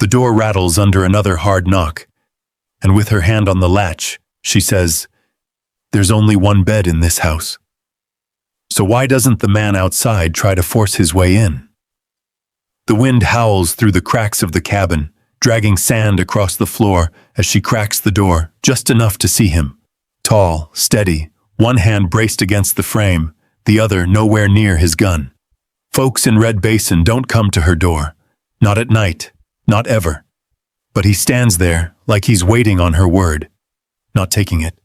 The door rattles under another hard knock, and with her hand on the latch, she says, "There's only one bed in this house." So why doesn't the man outside try to force his way in? The wind howls through the cracks of the cabin, dragging sand across the floor as she cracks the door, just enough to see him. Tall, steady, one hand braced against the frame, the other nowhere near his gun. Folks in Red Basin don't come to her door. Not at night, not ever. But he stands there like he's waiting on her word, not taking it.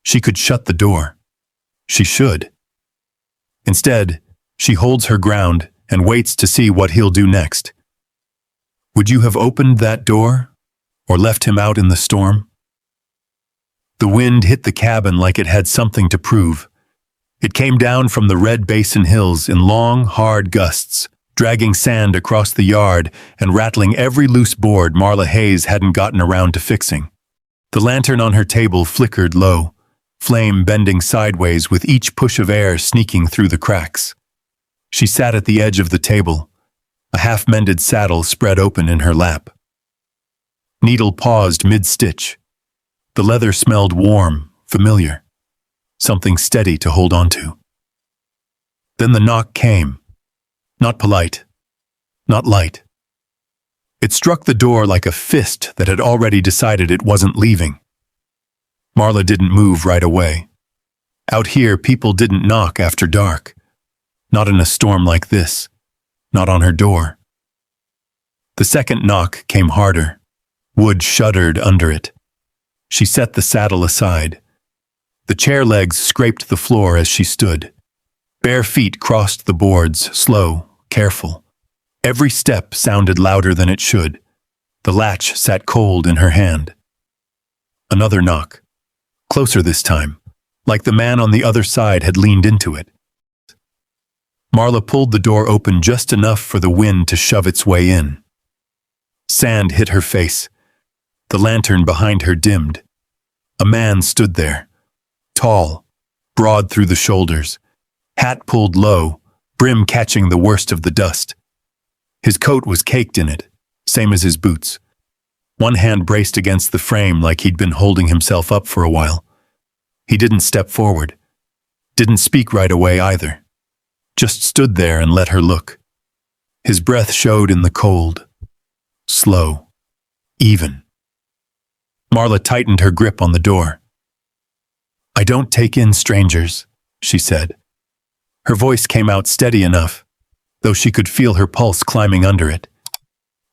She could shut the door. She should. Instead, she holds her ground and waits to see what he'll do next. Would you have opened that door, or left him out in the storm? The wind hit the cabin like it had something to prove. It came down from the Red Basin hills in long, hard gusts, dragging sand across the yard and rattling every loose board Marla Hayes hadn't gotten around to fixing. The lantern on her table flickered low, flame bending sideways with each push of air sneaking through the cracks. She sat at the edge of the table, a half-mended saddle spread open in her lap. Needle paused mid-stitch. The leather smelled warm, familiar, something steady to hold on to. Then the knock came. Not polite, not light. It struck the door like a fist that had already decided it wasn't leaving. Marla didn't move right away. Out here, people didn't knock after dark. Not in a storm like this. Not on her door. The second knock came harder. Wood shuddered under it. She set the saddle aside. The chair legs scraped the floor as she stood. Bare feet crossed the boards, slow, careful. Every step sounded louder than it should. The latch sat cold in her hand. Another knock. Closer this time, like the man on the other side had leaned into it. Marla pulled the door open just enough for the wind to shove its way in. Sand hit her face. The lantern behind her dimmed. A man stood there, tall, broad through the shoulders, hat pulled low, brim catching the worst of the dust. His coat was caked in it, same as his boots. One hand braced against the frame like he'd been holding himself up for a while. He didn't step forward. Didn't speak right away either. Just stood there and let her look. His breath showed in the cold. Slow. Even. Marla tightened her grip on the door. "I don't take in strangers," she said. Her voice came out steady enough, though she could feel her pulse climbing under it.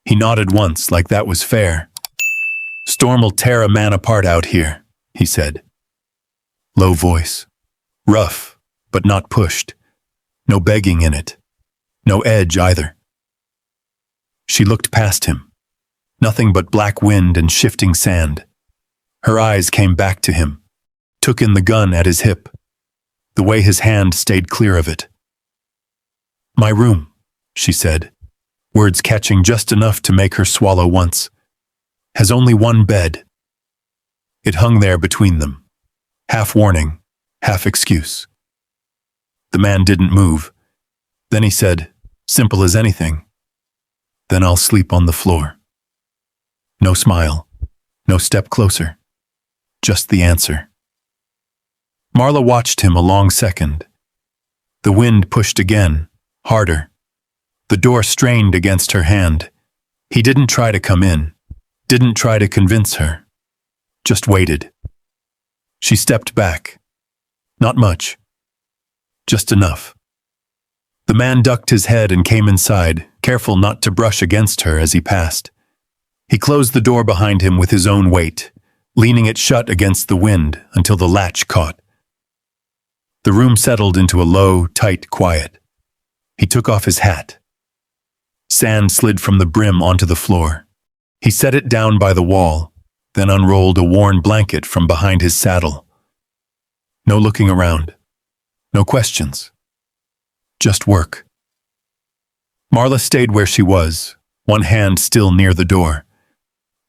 He nodded once, like that was fair. "Storm'll tear a man apart out here," he said. Low voice. Rough, but not pushed. No begging in it. No edge either. She looked past him. Nothing but black wind and shifting sand. Her eyes came back to him. Took in the gun at his hip. The way his hand stayed clear of it. "My room," she said, words catching just enough to make her swallow once. "Has only one bed." It hung there between them. Half warning, half excuse. The man didn't move. Then he said, simple as anything, "Then I'll sleep on the floor." No smile, no step closer. Just the answer. Marla watched him a long second. The wind pushed again, harder. The door strained against her hand. He didn't try to come in, didn't try to convince her. Just waited. She stepped back. Not much. Just enough. The man ducked his head and came inside, careful not to brush against her as he passed. He closed the door behind him with his own weight, leaning it shut against the wind until the latch caught. The room settled into a low, tight quiet. He took off his hat. Sand slid from the brim onto the floor. He set it down by the wall, then unrolled a worn blanket from behind his saddle. No looking around. No questions. Just work. Marla stayed where she was, one hand still near the door.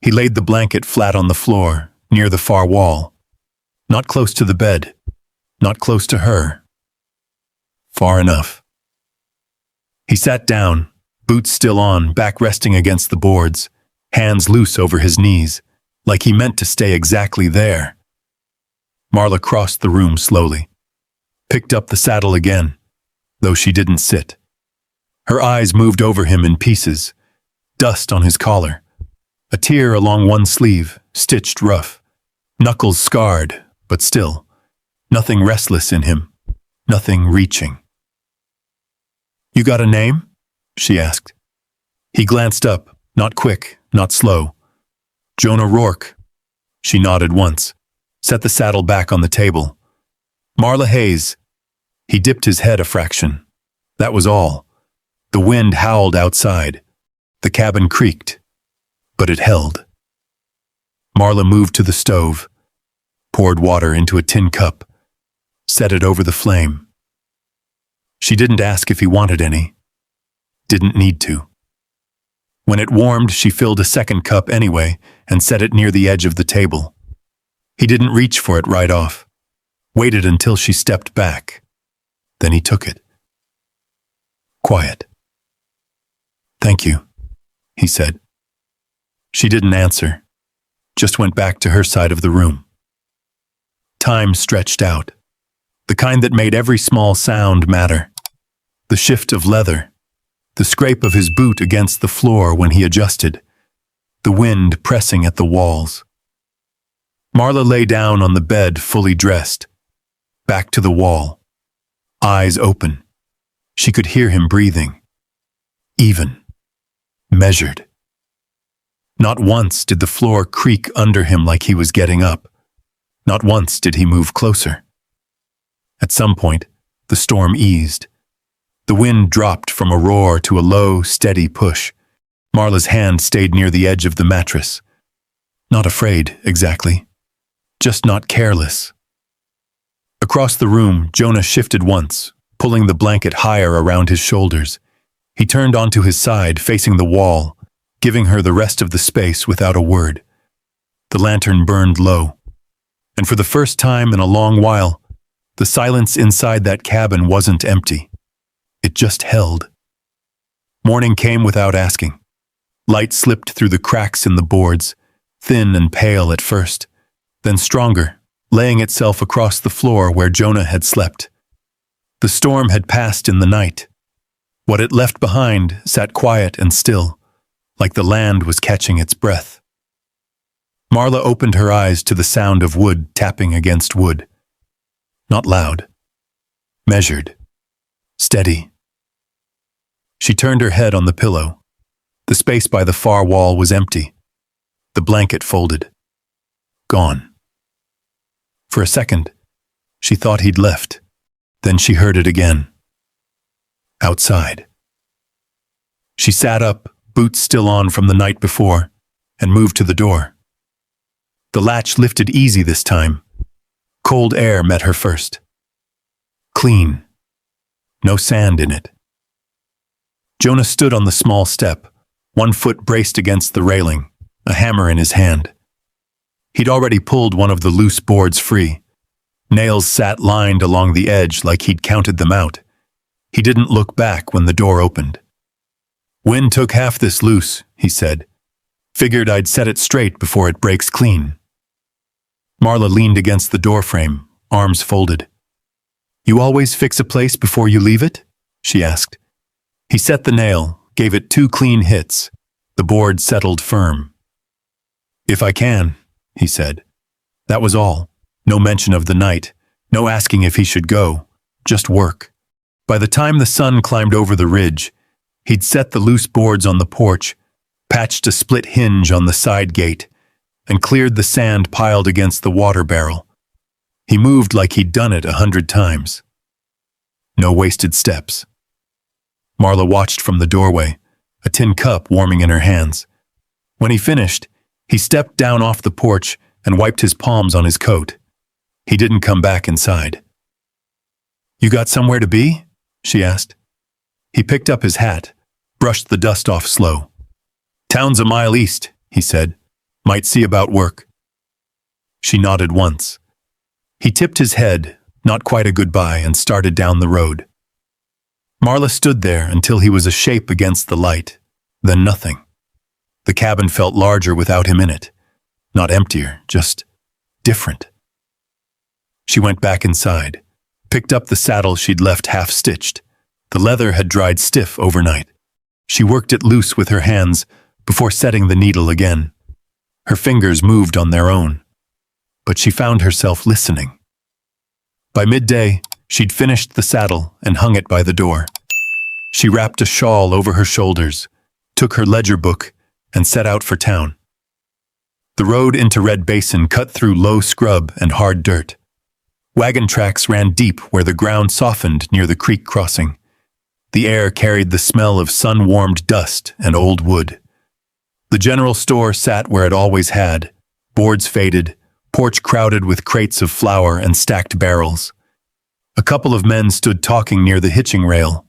He laid the blanket flat on the floor, near the far wall. Not close to the bed. Not close to her. Far enough. He sat down, boots still on, back resting against the boards, hands loose over his knees, like he meant to stay exactly there. Marla crossed the room slowly, picked up the saddle again, though she didn't sit. Her eyes moved over him in pieces, dust on his collar, a tear along one sleeve, stitched rough, knuckles scarred, but still, nothing restless in him, nothing reaching. "You got a name?" she asked. He glanced up, not quick, not slow. "Jonah Rourke." She nodded once, set the saddle back on the table. "Marla Hayes." He dipped his head a fraction. That was all. The wind howled outside. The cabin creaked, but it held. Marla moved to the stove, poured water into a tin cup, set it over the flame. She didn't ask if he wanted any. Didn't need to. When it warmed, she filled a second cup anyway and set it near the edge of the table. He didn't reach for it right off. Waited until she stepped back. Then he took it. Quiet. "Thank you," he said. She didn't answer, just went back to her side of the room. Time stretched out, the kind that made every small sound matter. The shift of leather, the scrape of his boot against the floor when he adjusted, the wind pressing at the walls. Marla lay down on the bed fully dressed, back to the wall, eyes open. She could hear him breathing. Even. Measured. Not once did the floor creak under him like he was getting up. Not once did he move closer. At some point, the storm eased. The wind dropped from a roar to a low, steady push. Marla's hand stayed near the edge of the mattress. Not afraid, exactly. Just not careless. Across the room, Jonah shifted once, pulling the blanket higher around his shoulders. He turned onto his side, facing the wall, giving her the rest of the space without a word. The lantern burned low. And for the first time in a long while, the silence inside that cabin wasn't empty. It just held. Morning came without asking. Light slipped through the cracks in the boards, thin and pale at first, then stronger, laying itself across the floor where Jonah had slept. The storm had passed in the night. What it left behind sat quiet and still, like the land was catching its breath. Marla opened her eyes to the sound of wood tapping against wood. Not loud. Measured. Steady. She turned her head on the pillow. The space by the far wall was empty. The blanket folded. Gone. For a second, she thought he'd left. Then she heard it again. Outside. She sat up, boots still on from the night before, and moved to the door. The latch lifted easy this time. Cold air met her first. Clean. No sand in it. Jonah stood on the small step, one foot braced against the railing, a hammer in his hand. He'd already pulled one of the loose boards free. Nails sat lined along the edge like he'd counted them out. He didn't look back when the door opened. "Wind took half this loose," he said. "Figured I'd set it straight before it breaks clean." Marla leaned against the doorframe, arms folded. "You always fix a place before you leave it?" she asked. He set the nail, gave it 2 clean hits. The board settled firm. "If I can," he said. That was all. No mention of the night, no asking if he should go, just work. By the time the sun climbed over the ridge, he'd set the loose boards on the porch, patched a split hinge on the side gate, and cleared the sand piled against the water barrel. He moved like he'd done it 100 times. No wasted steps. Marla watched from the doorway, a tin cup warming in her hands. When he finished, he stepped down off the porch and wiped his palms on his coat. He didn't come back inside. "You got somewhere to be?" she asked. He picked up his hat, brushed the dust off slow. "Town's a mile east," he said. "Might see about work." She nodded once. He tipped his head, not quite a goodbye, and started down the road. Marla stood there until he was a shape against the light, then nothing. The cabin felt larger without him in it. Not emptier, just different. She went back inside, picked up the saddle she'd left half-stitched. The leather had dried stiff overnight. She worked it loose with her hands before setting the needle again. Her fingers moved on their own, but she found herself listening. By midday, she'd finished the saddle and hung it by the door. She wrapped a shawl over her shoulders, took her ledger book, and set out for town. The road into Red Basin cut through low scrub and hard dirt. Wagon tracks ran deep where the ground softened near the creek crossing. The air carried the smell of sun-warmed dust and old wood. The general store sat where it always had, boards faded, porch crowded with crates of flour and stacked barrels. A couple of men stood talking near the hitching rail.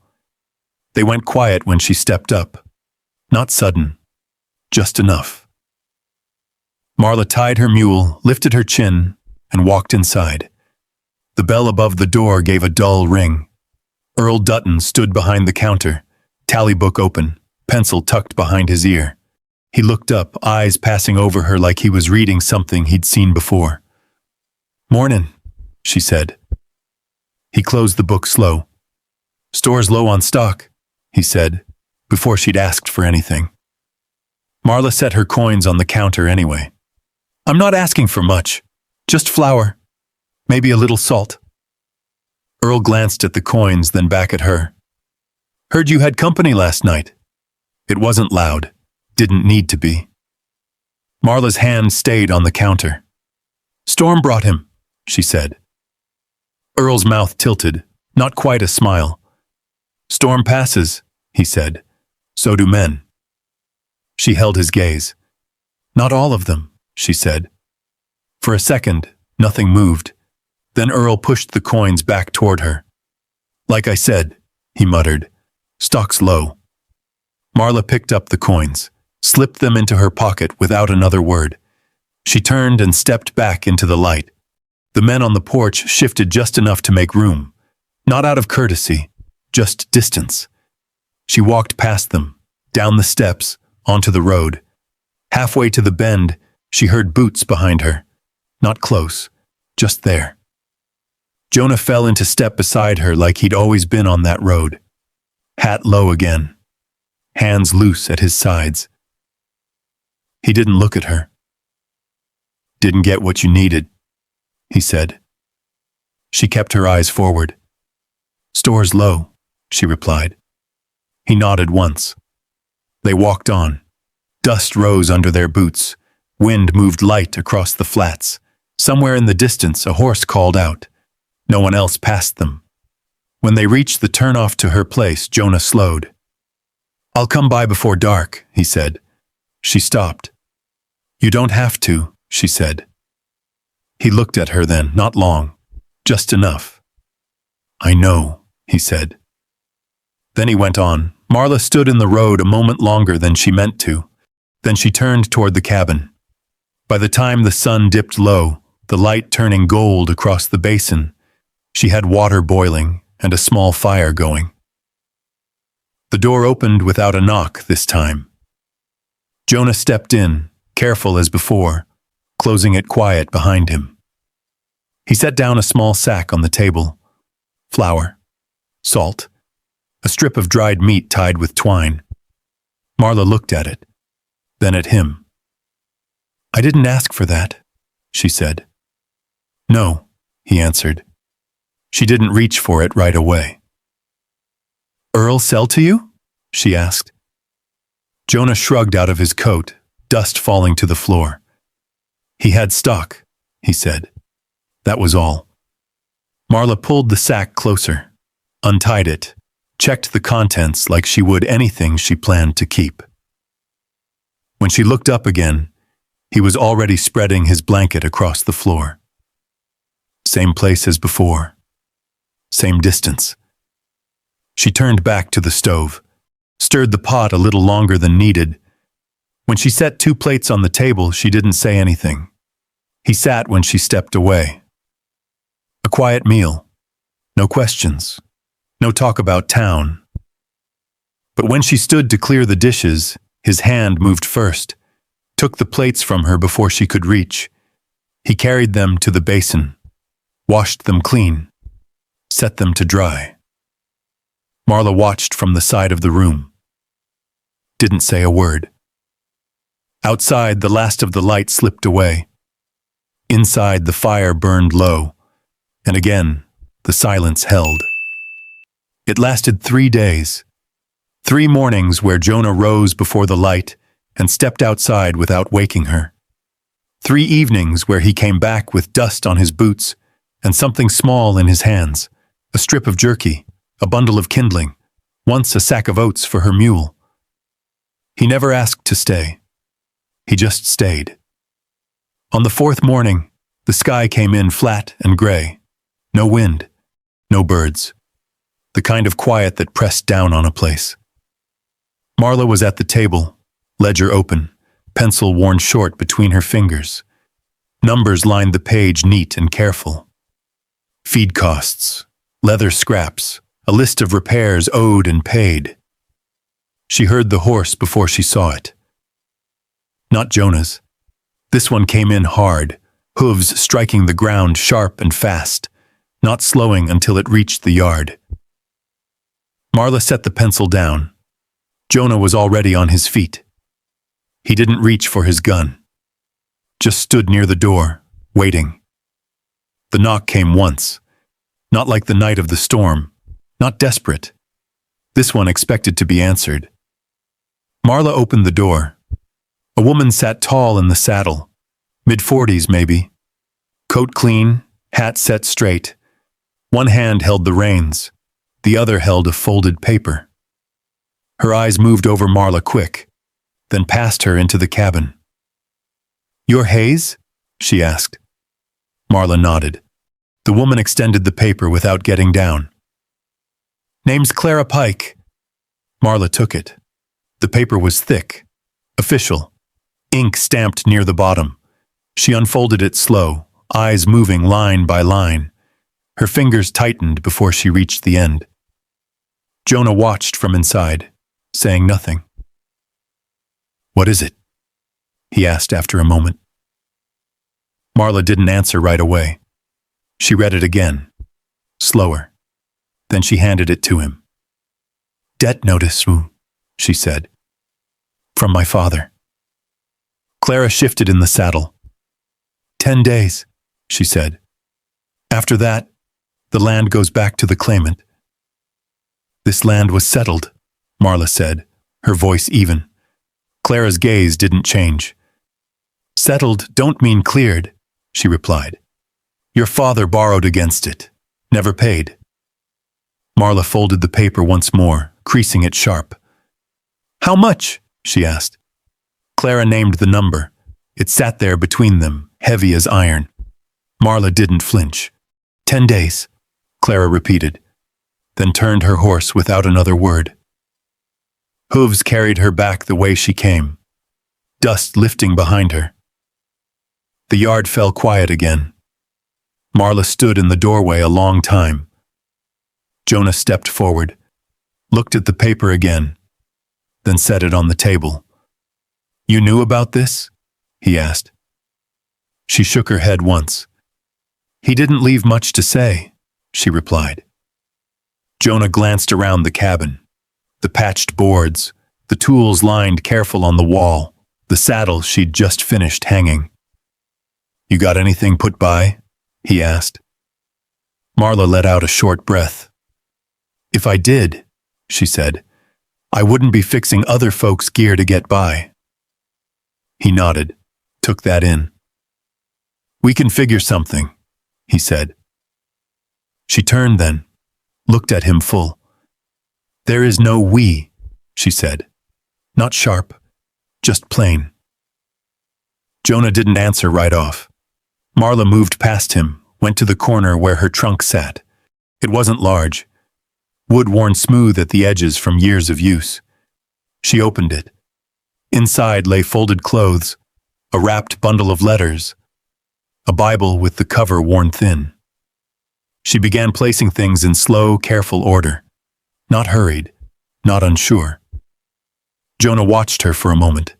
They went quiet when she stepped up. Not sudden, just enough. Marla tied her mule, lifted her chin, and walked inside. The bell above the door gave a dull ring. Earl Dutton stood behind the counter, tally book open, pencil tucked behind his ear. He looked up, eyes passing over her like he was reading something he'd seen before. "Mornin'," she said. He closed the book slow. "Store's low on stock," he said, before she'd asked for anything. Marla set her coins on the counter anyway. "I'm not asking for much. Just flour. Maybe a little salt." Earl glanced at the coins, then back at her. "Heard you had company last night." It wasn't loud. Didn't need to be. Marla's hand stayed on the counter. "Storm brought him," she said. Earl's mouth tilted, not quite a smile. "Storm passes," he said. "So do men." She held his gaze. "Not all of them," she said. For a second, nothing moved. Then Earl pushed the coins back toward her. "Like I said," he muttered, "stock's low." Marla picked up the coins, slipped them into her pocket without another word. She turned and stepped back into the light. The men on the porch shifted just enough to make room. Not out of courtesy, just distance. She walked past them, down the steps, onto the road. Halfway to the bend, she heard boots behind her. Not close, just there. Jonah fell into step beside her like he'd always been on that road. Hat low again, hands loose at his sides. He didn't look at her. "Didn't get what you needed," he said. She kept her eyes forward. "Store's low," she replied. He nodded once. They walked on. Dust rose under their boots. Wind moved light across the flats. Somewhere in the distance, a horse called out. No one else passed them. When they reached the turnoff to her place, Jonah slowed. "I'll come by before dark," he said. She stopped. "You don't have to," she said. He looked at her then, not long, just enough. "I know," he said. Then he went on. Marla stood in the road a moment longer than she meant to. Then she turned toward the cabin. By the time the sun dipped low, the light turning gold across the basin, she had water boiling and a small fire going. The door opened without a knock this time. Jonah stepped in, careful as before, closing it quiet behind him. He set down a small sack on the table. Flour, salt, a strip of dried meat tied with twine. Marla looked at it, then at him. "I didn't ask for that," she said. "No," he answered. She didn't reach for it right away. "Earl sell to you?" she asked. Jonah shrugged out of his coat, dust falling to the floor. "He had stock," he said. That was all. Marla pulled the sack closer, untied it, checked the contents like she would anything she planned to keep. When she looked up again, he was already spreading his blanket across the floor. Same place as before. Same distance. She turned back to the stove, stirred the pot a little longer than needed. When she set 2 plates on the table, she didn't say anything. He sat when she stepped away. A quiet meal. No questions. No talk about town, But when she stood to clear the dishes, his hand moved first, took the plates from her before she could reach. He carried them to the basin, washed them clean, set them to dry. Marla watched from the side of the room. Didn't say a word. Outside, the last of the light slipped away. Inside, the fire burned low, and again, the silence held. It lasted 3 days. 3 mornings where Jonah rose before the light and stepped outside without waking her. 3 evenings where he came back with dust on his boots and something small in his hands, a strip of jerky, a bundle of kindling, once a sack of oats for her mule. He never asked to stay. He just stayed. On the 4th morning, the sky came in flat and gray. No wind, no birds. The kind of quiet that pressed down on a place. Marla was at the table, ledger open, pencil worn short between her fingers. Numbers lined the page neat and careful. Feed costs, leather scraps, a list of repairs owed and paid. She heard the horse before she saw it. Not Jonah's. This one came in hard, hooves striking the ground sharp and fast, not slowing until it reached the yard. Marla set the pencil down. Jonah was already on his feet. He didn't reach for his gun. Just stood near the door, waiting. The knock came once. Not like the night of the storm. Not desperate. This one expected to be answered. Marla opened the door. A woman sat tall in the saddle. Mid-40s, maybe. Coat clean, hat set straight. One hand held the reins. The other held a folded paper. Her eyes moved over Marla quick, then past her into the cabin. "You're Hayes?" she asked. Marla nodded. The woman extended the paper without getting down. "Name's Clara Pike." Marla took it. The paper was thick, official, ink stamped near the bottom. She unfolded it slow, eyes moving line by line. Her fingers tightened before she reached the end. Jonah watched from inside, saying nothing. "What is it?" he asked after a moment. Marla didn't answer right away. She read it again, slower. Then she handed it to him. "Debt notice, she said. "From my father." Clara shifted in the saddle. 10 days, she said. "After that, the land goes back to the claimant." "This land was settled," Marla said, her voice even. Clara's gaze didn't change. "Settled don't mean cleared," she replied. "Your father borrowed against it, never paid." Marla folded the paper once more, creasing it sharp. "How much?" she asked. Clara named the number. It sat there between them, heavy as iron. Marla didn't flinch. 10 days, Clara repeated, then turned her horse without another word. Hooves carried her back the way she came, dust lifting behind her. The yard fell quiet again. Marla stood in the doorway a long time. Jonah stepped forward, looked at the paper again, then set it on the table. "You knew about this?" he asked. She shook her head once. "He didn't leave much to say," she replied. Jonah glanced around the cabin. The patched boards, the tools lined careful on the wall, the saddle she'd just finished hanging. "You got anything put by?" he asked. Marla let out a short breath. "If I did," she said, "I wouldn't be fixing other folks' gear to get by." He nodded, took that in. "We can figure something," he said. She turned then, looked at him full. "There is no we," she said. "Not sharp, just plain." Jonah didn't answer right off. Marla moved past him, went to the corner where her trunk sat. It wasn't large. Wood worn smooth at the edges from years of use. She opened it. Inside lay folded clothes, a wrapped bundle of letters, a Bible with the cover worn thin. She began placing things in slow, careful order, not hurried, not unsure. Jonah watched her for a moment.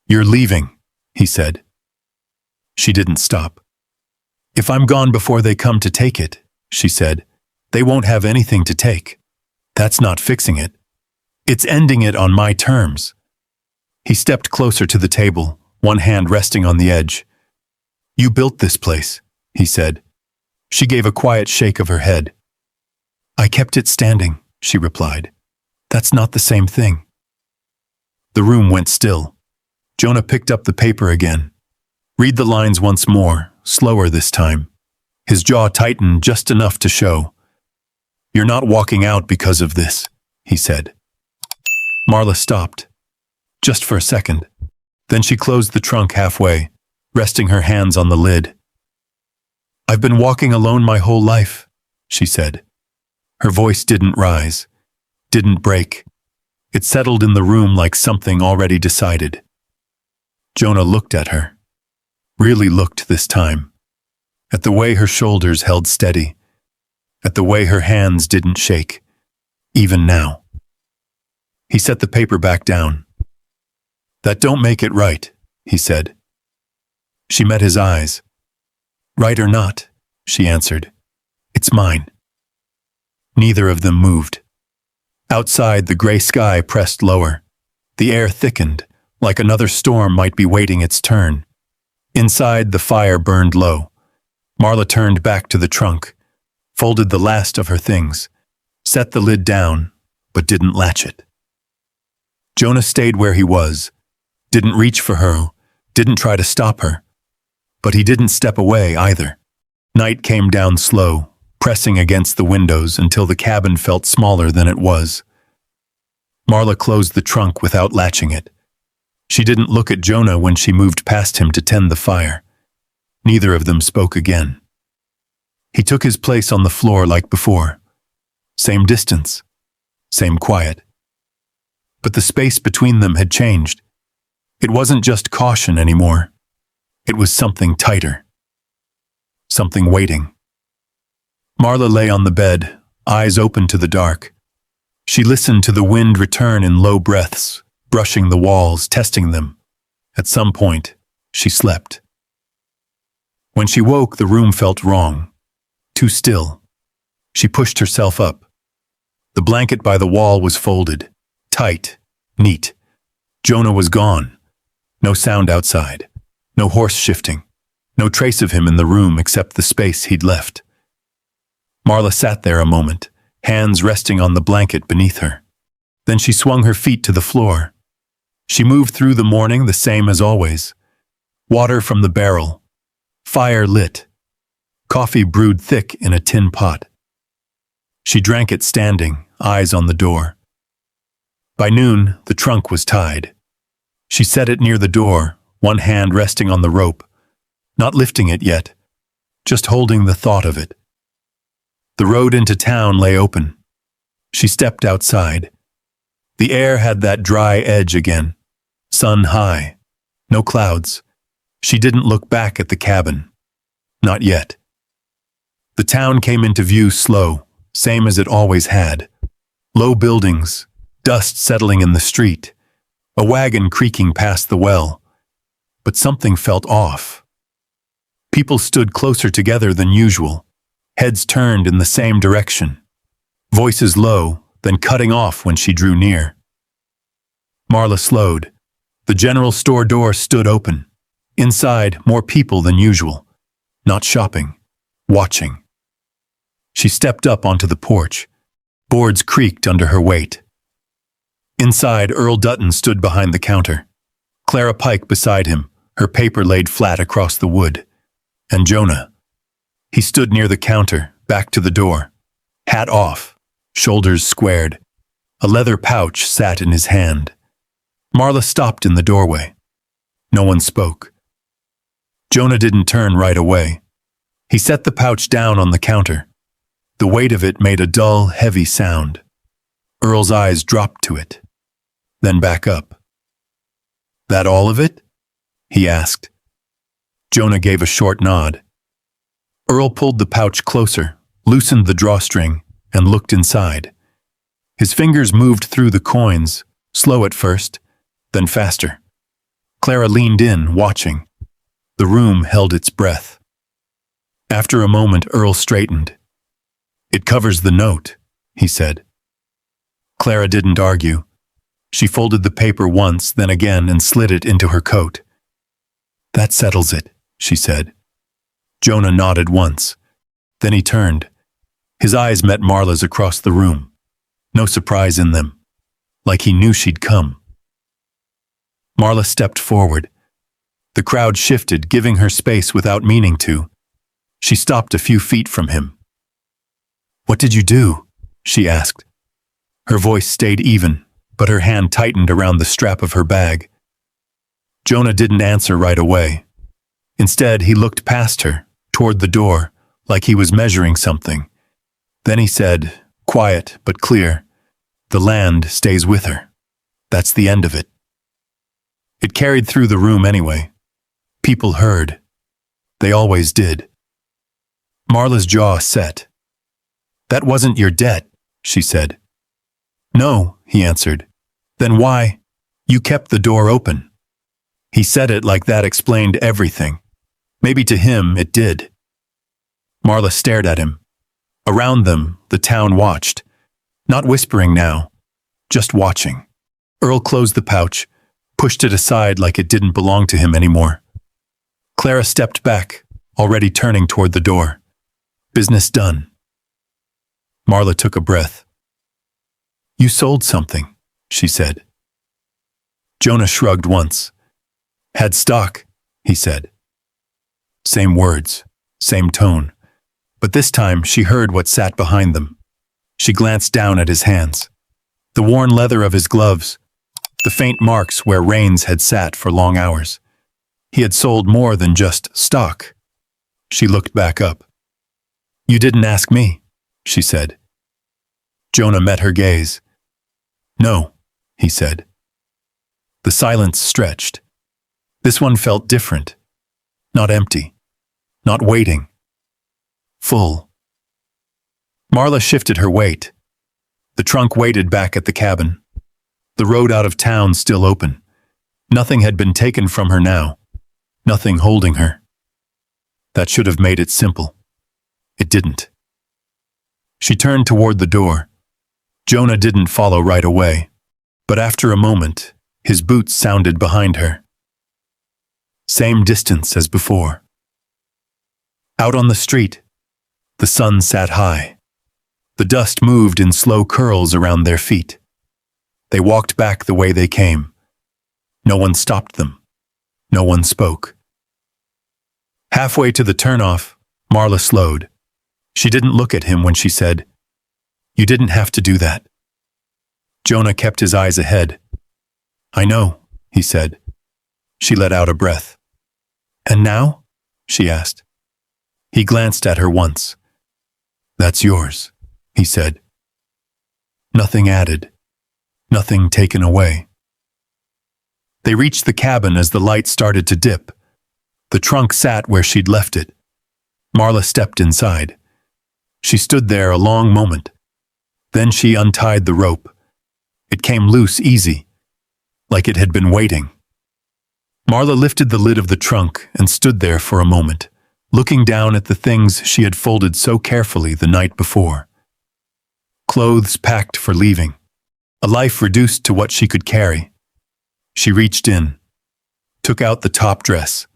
"You're leaving," he said. She didn't stop. "If I'm gone before they come to take it," she said, "they won't have anything to take. That's not fixing it. It's ending it on my terms." He stepped closer to the table, one hand resting on the edge. "You built this place," he said. She gave a quiet shake of her head. "I kept it standing," she replied. "That's not the same thing." The room went still. Jonah picked up the paper again. Read the lines once more, slower this time. His jaw tightened just enough to show. "You're not walking out because of this," he said. Marla stopped. Just for a second. Then she closed the trunk halfway, resting her hands on the lid. "I've been walking alone my whole life," she said. Her voice didn't rise, didn't break. It settled in the room like something already decided. Jonah looked at her. Really looked this time. At the way her shoulders held steady. At the way her hands didn't shake, even now. He set the paper back down. "That don't make it right," he said. She met his eyes. "Right or not," she answered, "it's mine." Neither of them moved. Outside, the gray sky pressed lower. The air thickened, like another storm might be waiting its turn. Inside, the fire burned low. Marla turned back to the trunk, folded the last of her things, set the lid down, but didn't latch it. Jonah stayed where he was, didn't reach for her, didn't try to stop her. But he didn't step away either. Night came down slow, pressing against the windows until the cabin felt smaller than it was. Marla closed the trunk without latching it. She didn't look at Jonah when she moved past him to tend the fire. Neither of them spoke again. He took his place on the floor like before. Same distance, same quiet. But the space between them had changed. It wasn't just caution anymore. It was something tighter. Something waiting. Marla lay on the bed, eyes open to the dark. She listened to the wind return in low breaths, brushing the walls, testing them. At some point, she slept. When she woke, the room felt wrong. Too still. She pushed herself up. The blanket by the wall was folded, tight, neat. Jonah was gone. No sound outside. No horse shifting. No trace of him in the room except the space he'd left. Marla sat there a moment, hands resting on the blanket beneath her. Then she swung her feet to the floor. She moved through the morning the same as always. Water from the barrel. Fire lit. Coffee brewed thick in a tin pot. She drank it standing, eyes on the door. By noon, the trunk was tied. She set it near the door, one hand resting on the rope, not lifting it yet, just holding the thought of it. The road into town lay open. She stepped outside. The air had that dry edge again. Sun high. No clouds. She didn't look back at the cabin. Not yet. The town came into view slow, same as it always had. Low buildings, dust settling in the street, a wagon creaking past the well. But something felt off. People stood closer together than usual, heads turned in the same direction, voices low, then cutting off when she drew near. Marla slowed. The general store door stood open. Inside, more people than usual. Not shopping, watching. She stepped up onto the porch. Boards creaked under her weight. Inside, Earl Dutton stood behind the counter. Clara Pike beside him, her paper laid flat across the wood. And Jonah. He stood near the counter, back to the door. Hat off, shoulders squared. A leather pouch sat in his hand. Marla stopped in the doorway. No one spoke. Jonah didn't turn right away. He set the pouch down on the counter. The weight of it made a dull, heavy sound. Earl's eyes dropped to it, then back up. "That all of it?" he asked. Jonah gave a short nod. Earl pulled the pouch closer, loosened the drawstring, and looked inside. His fingers moved through the coins, slow at first, then faster. Clara leaned in, watching. The room held its breath. After a moment, Earl straightened. "It covers the note," he said. Clara didn't argue. She folded the paper once, then again, and slid it into her coat. "That settles it," she said. Jonah nodded once. Then he turned. His eyes met Marla's across the room. No surprise in them. Like he knew she'd come. Marla stepped forward. The crowd shifted, giving her space without meaning to. She stopped a few feet from him. "What did you do?" she asked. Her voice stayed even, but her hand tightened around the strap of her bag. Jonah didn't answer right away. Instead, he looked past her, toward the door, like he was measuring something. Then he said, quiet but clear, "The land stays with her. That's the end of it." It carried through the room anyway. People heard. They always did. Marla's jaw set. "That wasn't your debt," she said. "No," he answered. "Then why? You kept the door open." He said it like that explained everything. Maybe to him it did. Marla stared at him. Around them, the town watched. Not whispering now, just watching. Earl closed the pouch, pushed it aside like it didn't belong to him anymore. Clara stepped back, already turning toward the door. Business done. Marla took a breath. "You sold something," she said. Jonah shrugged once. "Had stock," he said. Same words, same tone. But this time she heard what sat behind them. She glanced down at his hands. The worn leather of his gloves. The faint marks where reins had sat for long hours. He had sold more than just stock. She looked back up. "You didn't ask me," she said. Jonah met her gaze. "No," he said. The silence stretched. This one felt different. Not empty. Not waiting. Full. Marla shifted her weight. The trunk waited back at the cabin. The road out of town still open. Nothing had been taken from her now. Nothing holding her. That should have made it simple. It didn't. She turned toward the door. Jonah didn't follow right away, but after a moment, his boots sounded behind her. Same distance as before. Out on the street, the sun sat high. The dust moved in slow curls around their feet. They walked back the way they came. No one stopped them. No one spoke. Halfway to the turnoff, Marla slowed. She didn't look at him when she said, "You didn't have to do that." Jonah kept his eyes ahead. "I know," he said. She let out a breath. "And now?" she asked. He glanced at her once. "That's yours," he said. Nothing added. Nothing taken away. They reached the cabin as the light started to dip. The trunk sat where she'd left it. Marla stepped inside. She stood there a long moment. Then she untied the rope. It came loose easy, like it had been waiting. Marla lifted the lid of the trunk and stood there for a moment, looking down at the things she had folded so carefully the night before. Clothes packed for leaving. A life reduced to what she could carry. She reached in, took out the top dress,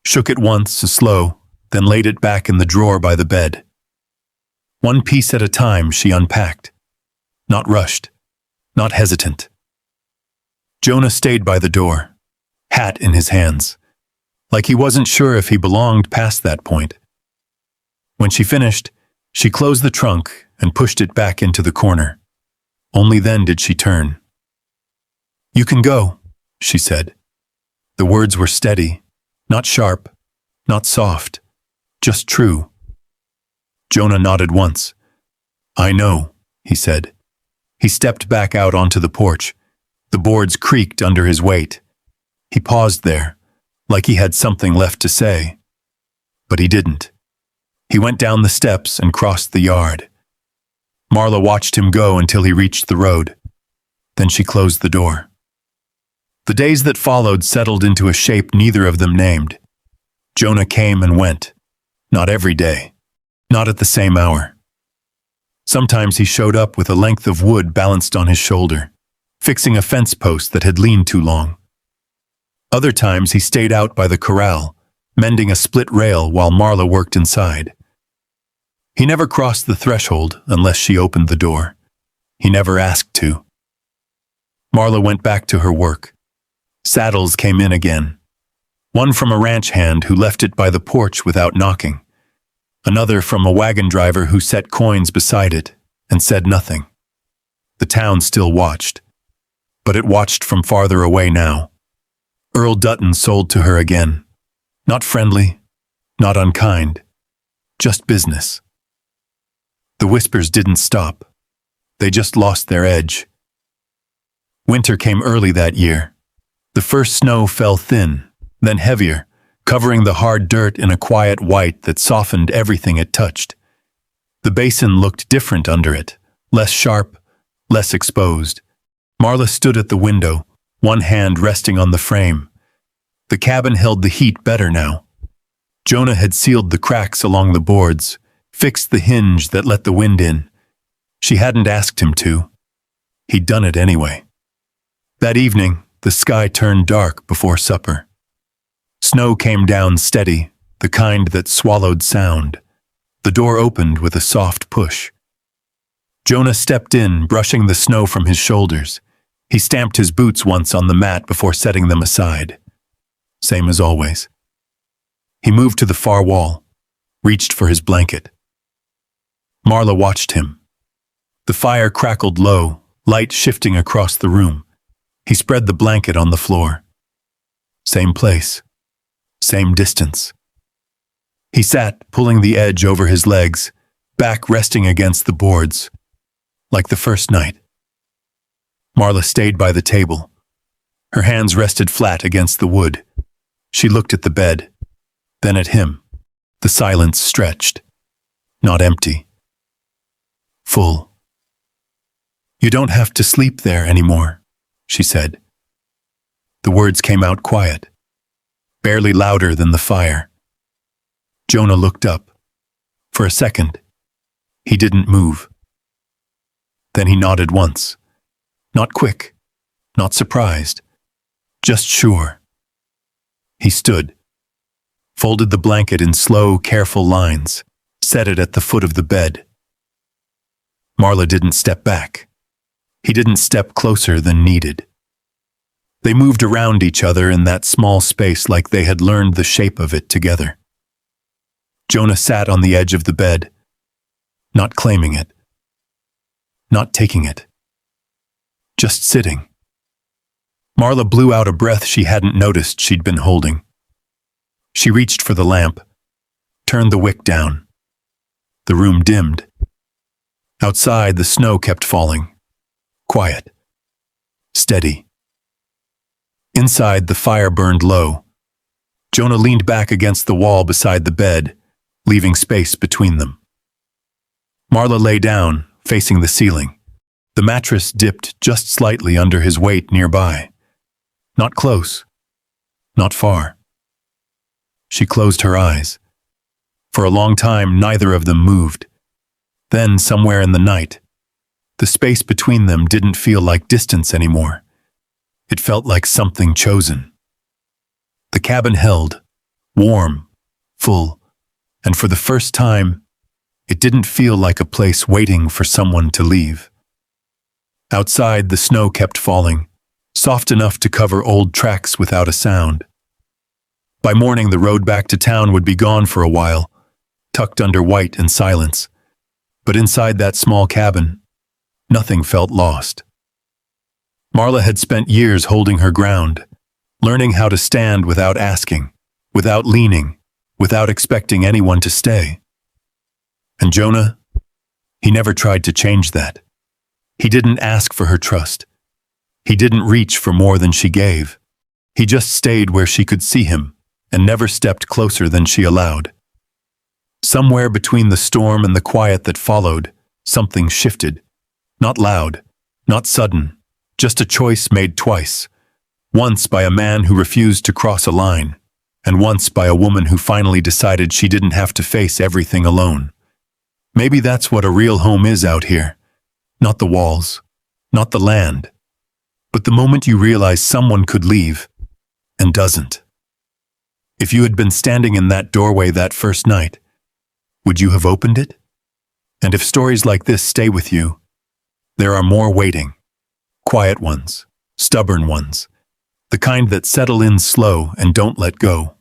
shook it once, slow, then laid it back in the drawer by the bed. One piece at a time she unpacked. Not rushed, not hesitant. Jonah stayed by the door, hat in his hands, like he wasn't sure if he belonged past that point. When she finished, she closed the trunk and pushed it back into the corner. Only then did she turn. "You can go," she said. The words were steady, not sharp, not soft, just true. Jonah nodded once. "I know," he said. He stepped back out onto the porch. The boards creaked under his weight. He paused there, like he had something left to say. But he didn't. He went down the steps and crossed the yard. Marla watched him go until he reached the road. Then she closed the door. The days that followed settled into a shape neither of them named. Jonah came and went. Not every day. Not at the same hour. Sometimes he showed up with a length of wood balanced on his shoulder, fixing a fence post that had leaned too long. Other times he stayed out by the corral, mending a split rail while Marla worked inside. He never crossed the threshold unless she opened the door. He never asked to. Marla went back to her work. Saddles came in again. One from a ranch hand who left it by the porch without knocking. Another from a wagon driver who set coins beside it and said nothing. The town still watched, but it watched from farther away now. Earl Dutton sold to her again. Not friendly, not unkind, just business. The whispers didn't stop. They just lost their edge. Winter came early that year. The first snow fell thin, then heavier, covering the hard dirt in a quiet white that softened everything it touched. The basin looked different under it, less sharp, less exposed. Marla stood at the window, one hand resting on the frame. The cabin held the heat better now. Jonah had sealed the cracks along the boards, fixed the hinge that let the wind in. She hadn't asked him to. He'd done it anyway. That evening, the sky turned dark before supper. Snow came down steady, the kind that swallowed sound. The door opened with a soft push. Jonah stepped in, brushing the snow from his shoulders. He stamped his boots once on the mat before setting them aside. Same as always. He moved to the far wall, reached for his blanket. Marla watched him. The fire crackled low, light shifting across the room. He spread the blanket on the floor. Same place. Same distance. He sat, pulling the edge over his legs, back resting against the boards, like the first night. Marla stayed by the table. Her hands rested flat against the wood. She looked at the bed, then at him. The silence stretched. Not empty. Full. "You don't have to sleep there anymore," she said. The words came out quiet, barely louder than the fire. Jonah looked up. For a second, he didn't move. Then he nodded once. Not quick, not surprised, just sure. He stood, folded the blanket in slow, careful lines, set it at the foot of the bed. Marla didn't step back. He didn't step closer than needed. They moved around each other in that small space like they had learned the shape of it together. Jonah sat on the edge of the bed, not claiming it, not taking it, just sitting. Marla blew out a breath she hadn't noticed she'd been holding. She reached for the lamp, turned the wick down. The room dimmed. Outside, the snow kept falling. Quiet. Steady. Inside, the fire burned low. Jonah leaned back against the wall beside the bed, leaving space between them. Marla lay down, facing the ceiling. The mattress dipped just slightly under his weight nearby. Not close. Not far. She closed her eyes. For a long time, neither of them moved. Then, somewhere in the night, the space between them didn't feel like distance anymore. It felt like something chosen. The cabin held, warm, full, and for the first time, it didn't feel like a place waiting for someone to leave. Outside, the snow kept falling, soft enough to cover old tracks without a sound. By morning, the road back to town would be gone for a while, tucked under white and silence. But inside that small cabin, nothing felt lost. Marla had spent years holding her ground, learning how to stand without asking, without leaning, without expecting anyone to stay. And Jonah, he never tried to change that. He didn't ask for her trust. He didn't reach for more than she gave. He just stayed where she could see him and never stepped closer than she allowed. Somewhere between the storm and the quiet that followed, something shifted. Not loud, not sudden, Just a choice made twice. Once by a man who refused to cross a line, and once by a woman who finally decided she didn't have to face everything alone. Maybe that's what a real home is out here. Not the walls, not the land, but the moment you realize someone could leave and doesn't. If you had been standing in that doorway that first night, would you have opened it? And if stories like this stay with you, there are more waiting. Quiet ones, stubborn ones, the kind that settle in slow and don't let go.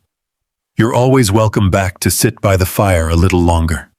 You're always welcome back to sit by the fire a little longer.